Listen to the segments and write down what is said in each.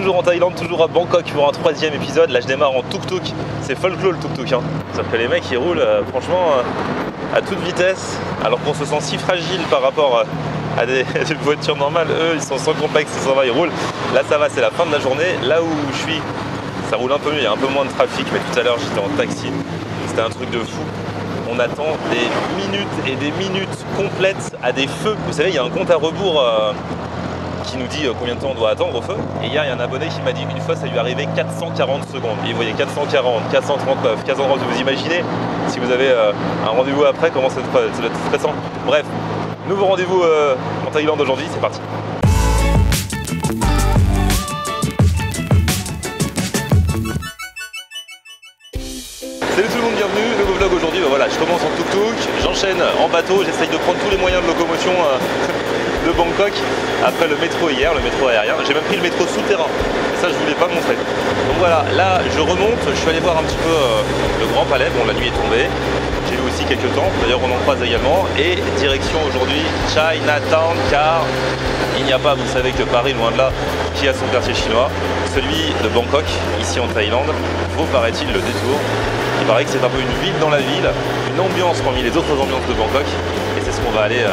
toujours en Thaïlande, toujours à Bangkok pour un 3e épisode. Là je démarre en tuk-tuk, c'est folklore le tuk-tuk hein. Sauf que les mecs ils roulent franchement à toute vitesse, alors qu'on se sent si fragile par rapport à des voitures normales. Eux ils sont sans complexe, ça va, ils roulent. Là ça va, c'est la fin de la journée. Là où je suis, ça roule un peu mieux, il y a un peu moins de trafic, mais tout à l'heure j'étais en taxi, c'était un truc de fou. On attend des minutes et des minutes complètes à des feux. Vous savez, il y a un compte à rebours qui nous dit combien de temps on doit attendre au feu. Et hier, il y a un abonné qui m'a dit qu'une fois, ça lui arrivait 440 secondes. Et vous voyez, 440, 439, 430, vous imaginez, si vous avez un rendez-vous après, comment ça doit être stressant. Bref, nouveau rendez-vous en Thaïlande aujourd'hui, c'est parti. Salut tout le monde, bienvenue, nouveau vlog aujourd'hui. Voilà, je commence en tuk-tuk, j'enchaîne en bateau, j'essaye de prendre tous les moyens de locomotion de Bangkok. Après le métro hier, le métro aérien, j'ai même pris le métro souterrain. Et ça je voulais pas montrer. Donc voilà, là je remonte, je suis allé voir un petit peu le Grand Palais. Bon, la nuit est tombée, j'ai vu aussi quelques temples, d'ailleurs on en croise également. Et direction aujourd'hui Chinatown, car il n'y a pas, vous savez que Paris, loin de là, qui a son quartier chinois. Celui de Bangkok, ici en Thaïlande, vaut paraît-il le détour. Il paraît que c'est un peu une ville dans la ville, une ambiance parmi les autres ambiances de Bangkok. Et c'est ce qu'on va aller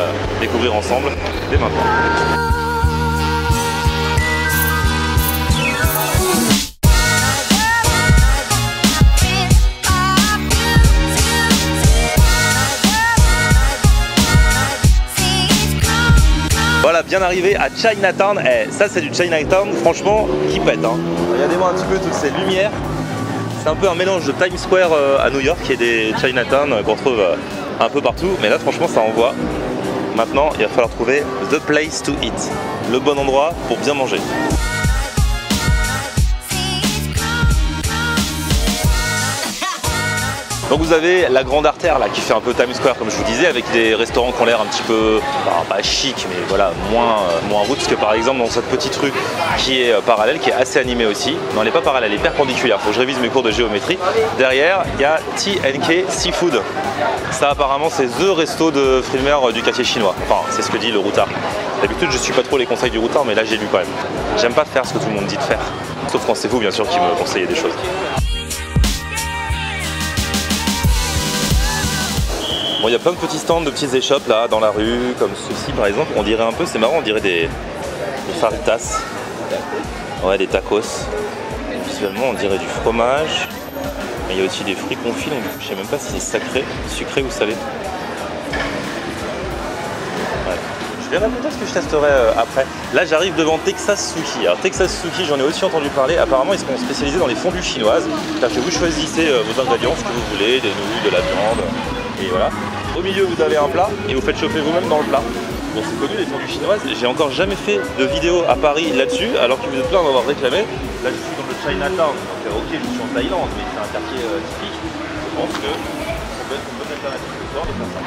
découvrir ensemble dès maintenant. Voilà, bien arrivé à Chinatown. Eh, ça c'est du Chinatown, franchement, qui pète hein. Regardez-moi un petit peu toutes ces lumières. C'est un peu un mélange de Times Square à New York et des Chinatown qu'on trouve un peu partout. Mais là, franchement, ça envoie. Maintenant, il va falloir trouver the place to eat, le bon endroit pour bien manger. Donc vous avez la grande artère là qui fait un peu Times Square comme je vous disais, avec des restaurants qui ont l'air un petit peu, pas chic, mais voilà, moins roots que par exemple dans cette petite rue qui est parallèle, qui est assez animée aussi. Non, elle n'est pas parallèle, elle est perpendiculaire, faut que je révise mes cours de géométrie. Derrière, il y a TNK Seafood. Ça apparemment c'est the resto de fruits de mer du quartier chinois. Enfin, c'est ce que dit le routard. D'habitude je suis pas trop les conseils du routard, mais là j'ai lu quand même. J'aime pas faire ce que tout le monde dit de faire. Sauf quand c'est vous bien sûr qui me conseillez des choses. Bon, il y a plein de petits stands, de petites échoppes là dans la rue, comme ceci par exemple. On dirait un peu, c'est marrant, on dirait des faritas. Ouais, des tacos. Visuellement, on dirait du fromage. Mais il y a aussi des fruits confits, donc je sais même pas si c'est sacré, sucré ou salé. Ouais. Je verrai peut-être ce que je testerai après. Là, j'arrive devant Texas Suki. Alors, Texas Suki, j'en ai aussi entendu parler. Apparemment, ils sont spécialisés dans les fondues chinoises. C'est-à-dire que vous choisissez vos ingrédients, ce que vous voulez, des nouilles, de la viande. Et voilà. Au milieu, vous avez un plat et vous faites chauffer vous-même dans le plat. Bon, c'est connu les fondues chinoises. J'ai encore jamais fait de vidéo à Paris là-dessus, alors que vous êtes plein d'avoir réclamé. Là, je suis dans le Chinatown. Donc, ok, je suis en Thaïlande, mais c'est un quartier typique. Je pense que ça peut être une bonne alternative ce soir de faire ça.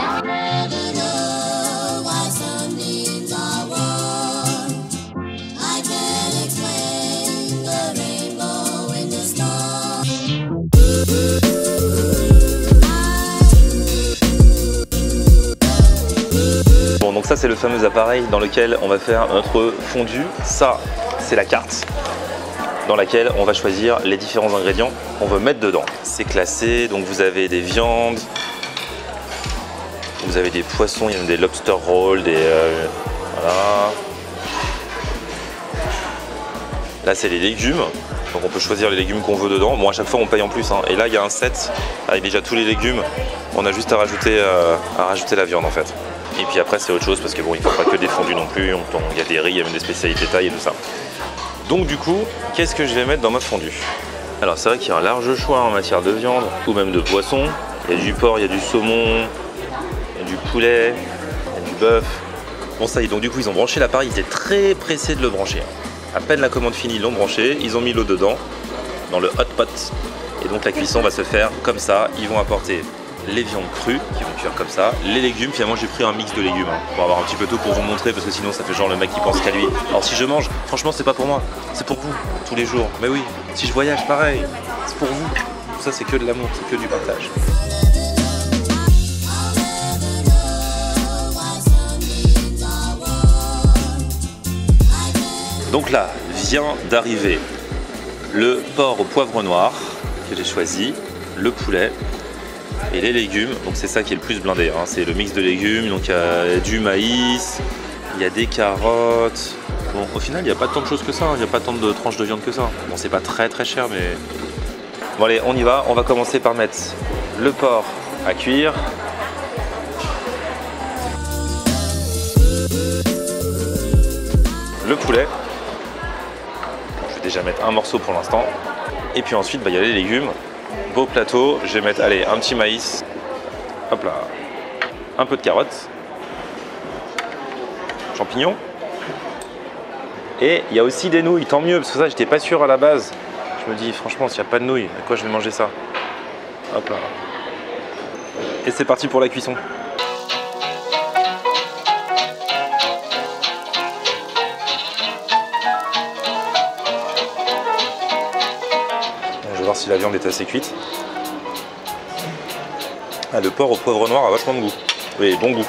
Donc ça c'est le fameux appareil dans lequel on va faire notre fondu. Ça c'est la carte dans laquelle on va choisir les différents ingrédients qu'on veut mettre dedans. C'est classé, donc vous avez des viandes, vous avez des poissons, il y a des lobster rolls, des voilà. Là c'est les légumes, donc on peut choisir les légumes qu'on veut dedans. Bon, à chaque fois on paye en plus hein. Et là il y a un set avec déjà tous les légumes. On a juste à rajouter la viande en fait. Et puis après c'est autre chose parce que bon, il ne faut pas que des fondus non plus, il y a des riz, il y a même des spécialités thaï et tout ça. Donc du coup, qu'est-ce que je vais mettre dans ma fondue? Alors c'est vrai qu'il y a un large choix en matière de viande ou même de poisson. Il y a du porc, il y a du saumon, il y a du poulet, il y a du bœuf. Bon ça y est, donc du coup ils ont branché l'appareil, ils étaient très pressés de le brancher. À peine la commande finie, ils l'ont branché, ils ont mis l'eau dedans, dans le hot pot. Et donc la cuisson va se faire comme ça, ils vont apporter les viandes crues qui vont cuire comme ça, les légumes. Finalement j'ai pris un mix de légumes hein, pour avoir un petit peu tout pour vous montrer, parce que sinon ça fait genre le mec qui pense qu'à lui. Alors si je mange, franchement c'est pas pour moi, c'est pour vous tous les jours. Mais oui, si je voyage pareil, c'est pour vous. Ça c'est que de l'amour, c'est que du partage. Donc là, vient d'arriver le porc au poivre noir que j'ai choisi, le poulet et les légumes. Donc c'est ça qui est le plus blindé, hein. C'est le mix de légumes, donc il y a du maïs, il y a des carottes. Bon, au final, il n'y a pas tant de choses que ça, il n'y a pas tant de tranches de viande que ça. Bon, c'est pas très cher, mais... Bon allez, on y va. On va commencer par mettre le porc à cuire. Le poulet. Je vais déjà mettre un morceau pour l'instant. Et puis ensuite, il y a les légumes. Beau plateau. Je vais mettre, allez, un petit maïs. Hop là. Un peu de carottes. Champignons. Et il y a aussi des nouilles, tant mieux, parce que ça, j'étais pas sûr à la base. Je me dis, franchement, s'il n'y a pas de nouilles, à quoi je vais manger ça? Hop là. Et c'est parti pour la cuisson. Je vais voir si la viande est assez cuite. Ah, le porc au poivre noir a vachement de goût. Oui, bon goût.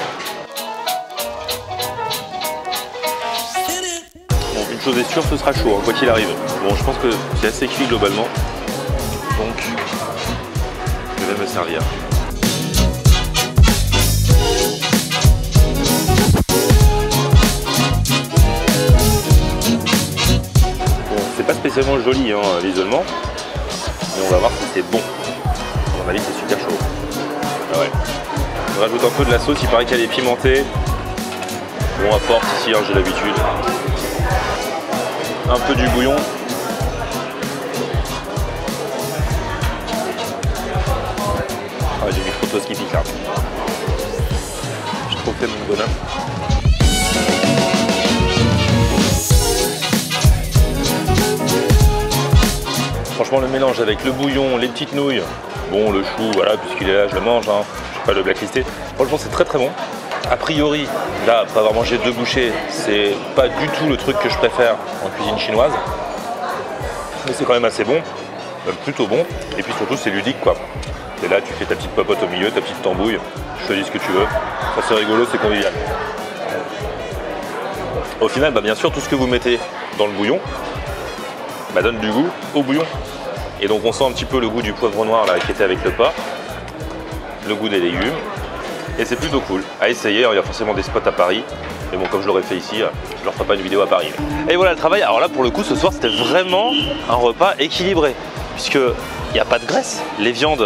Une chose est sûre, ce sera chaud, hein, quoi qu'il arrive. Bon, je pense que c'est assez cuit globalement. Donc, je vais me servir. Bon, c'est pas spécialement joli, hein, l'isolement. Mais on va voir si c'est bon. À mon avis, c'est super chaud. Ah ouais. On rajoute un peu de la sauce, il paraît qu'elle est pimentée. Bon, à force ici, hein, j'ai l'habitude. Un peu du bouillon. Ah, j'ai mis trop de sauce qui pique là. J'ai trop fait mon bonhomme. Franchement, le mélange avec le bouillon, les petites nouilles, bon, le chou, voilà, puisqu'il est là, je le mange, hein. Je ne vais pas le blacklister. Franchement, c'est très bon. A priori, là, après avoir mangé 2 bouchées, c'est pas du tout le truc que je préfère en cuisine chinoise. Mais c'est quand même assez bon, plutôt bon. Et puis surtout, c'est ludique, quoi. Et là, tu fais ta petite popote au milieu, ta petite tambouille, tu choisis ce que tu veux. Ça, c'est rigolo, c'est convivial. Au final, bien sûr, tout ce que vous mettez dans le bouillon donne du goût au bouillon. Et donc, on sent un petit peu le goût du poivre noir là, qui était avec le porc, le goût des légumes. Et c'est plutôt cool à essayer, il y a forcément des spots à Paris. Mais bon, comme je l'aurais fait ici, je leur ferai pas une vidéo à Paris. Et voilà le travail. Alors là, pour le coup, ce soir, c'était vraiment un repas équilibré. Puisqu'il n'y a pas de graisse. Les viandes,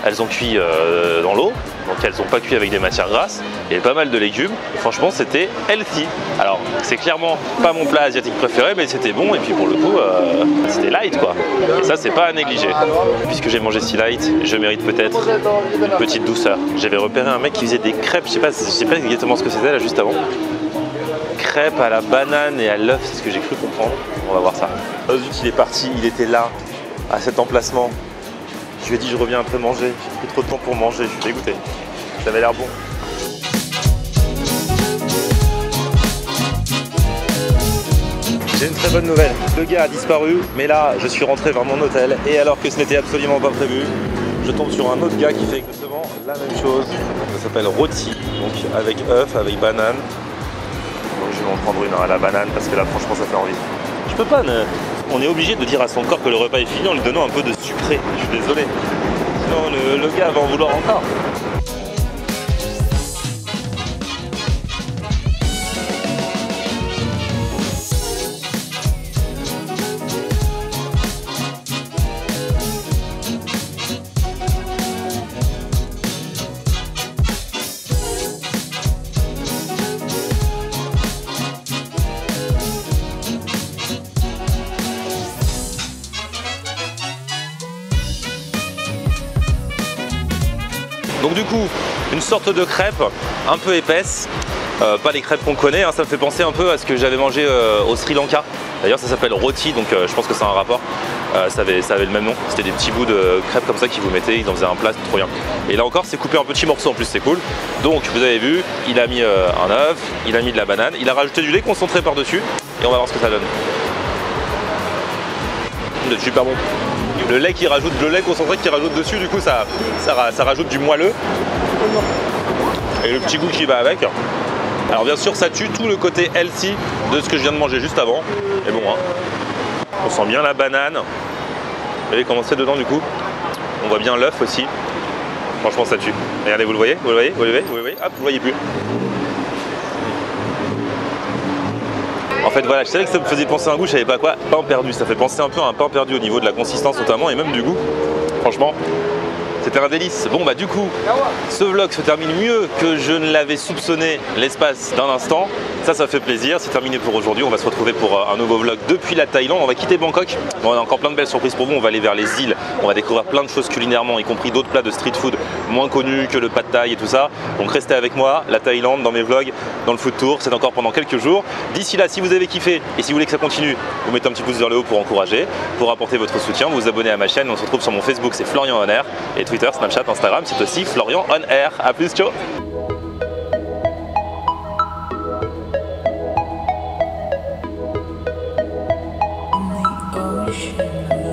elles ont cuit dans l'eau. Donc elles n'ont pas cuit avec des matières grasses. Il y avait pas mal de légumes. Et franchement, c'était healthy. Alors, c'est clairement pas mon plat asiatique préféré, mais c'était bon. Et puis pour le coup, c'était light, quoi. Et ça, c'est pas à négliger. Puisque j'ai mangé si light, je mérite peut-être une petite douceur. J'avais repéré un mec qui faisait des crêpes. Je sais pas exactement ce que c'était là juste avant. Crêpes à la banane et à l'œuf, c'est ce que j'ai cru comprendre. On va voir ça. Zut, il est parti. Il était là, à cet emplacement. Je lui ai dit je reviens après manger, j'ai pris trop de temps pour manger, je suis dégoûté. Ça avait l'air bon. J'ai une très bonne nouvelle, le gars a disparu, mais là je suis rentré vers mon hôtel et alors que ce n'était absolument pas prévu, je tombe sur un autre gars qui fait exactement la même chose. Ça s'appelle rôti, donc avec œuf, avec banane. Donc je vais en prendre une à la banane parce que là franchement ça fait envie. Je peux pas, on est obligé de dire à son corps que le repas est fini en lui donnant un peu de sucré. Je suis désolé. Sinon le gars va en vouloir encore. Donc du coup, une sorte de crêpe un peu épaisse, pas les crêpes qu'on connaît, hein, ça me fait penser un peu à ce que j'avais mangé au Sri Lanka. D'ailleurs ça s'appelle rôti, donc je pense que c'est un rapport, ça avait le même nom, c'était des petits bouts de crêpes comme ça qu'ils vous mettaient, ils en faisaient un plat, c'était trop bien. Et là encore c'est coupé en petits morceaux en plus, c'est cool. Donc vous avez vu, il a mis un œuf, il a mis de la banane, il a rajouté du lait concentré par dessus, et on va voir ce que ça donne. C'est super bon. Le lait concentré qui rajoute dessus, du coup ça rajoute du moelleux et le petit goût qui va avec. Alors bien sûr ça tue tout le côté healthy de ce que je viens de manger juste avant. Mais bon, hein. On sent bien la banane. Regardez comment c'est dedans du coup. On voit bien l'œuf aussi. Franchement, ça tue. Regardez, vous le voyez? Vous le voyez? Vous le voyez? Vous le voyez? Hop, vous le voyez plus. En fait, voilà, je savais que ça me faisait penser à un goût, je savais pas quoi. Pain perdu, ça fait penser un peu à un pain perdu au niveau de la consistance notamment et même du goût. Franchement, c'était un délice. Bon bah du coup, ce vlog se termine mieux que je ne l'avais soupçonné l'espace d'un instant. Ça fait plaisir. C'est terminé pour aujourd'hui. On va se retrouver pour un nouveau vlog depuis la Thaïlande. On va quitter Bangkok. On a encore plein de belles surprises pour vous. On va aller vers les îles. On va découvrir plein de choses culinairement, y compris d'autres plats de street food moins connus que le pad thai et tout ça. Donc restez avec moi. La Thaïlande, dans mes vlogs, dans le food tour, c'est encore pendant quelques jours. D'ici là, si vous avez kiffé et si vous voulez que ça continue, vous mettez un petit pouce vers le haut pour encourager, pour apporter votre soutien. Vous vous abonnez à ma chaîne. On se retrouve sur mon Facebook, c'est Florian On Air. Et Twitter, Snapchat, Instagram, c'est aussi Florian On Air. A plus, ciao. Ocean.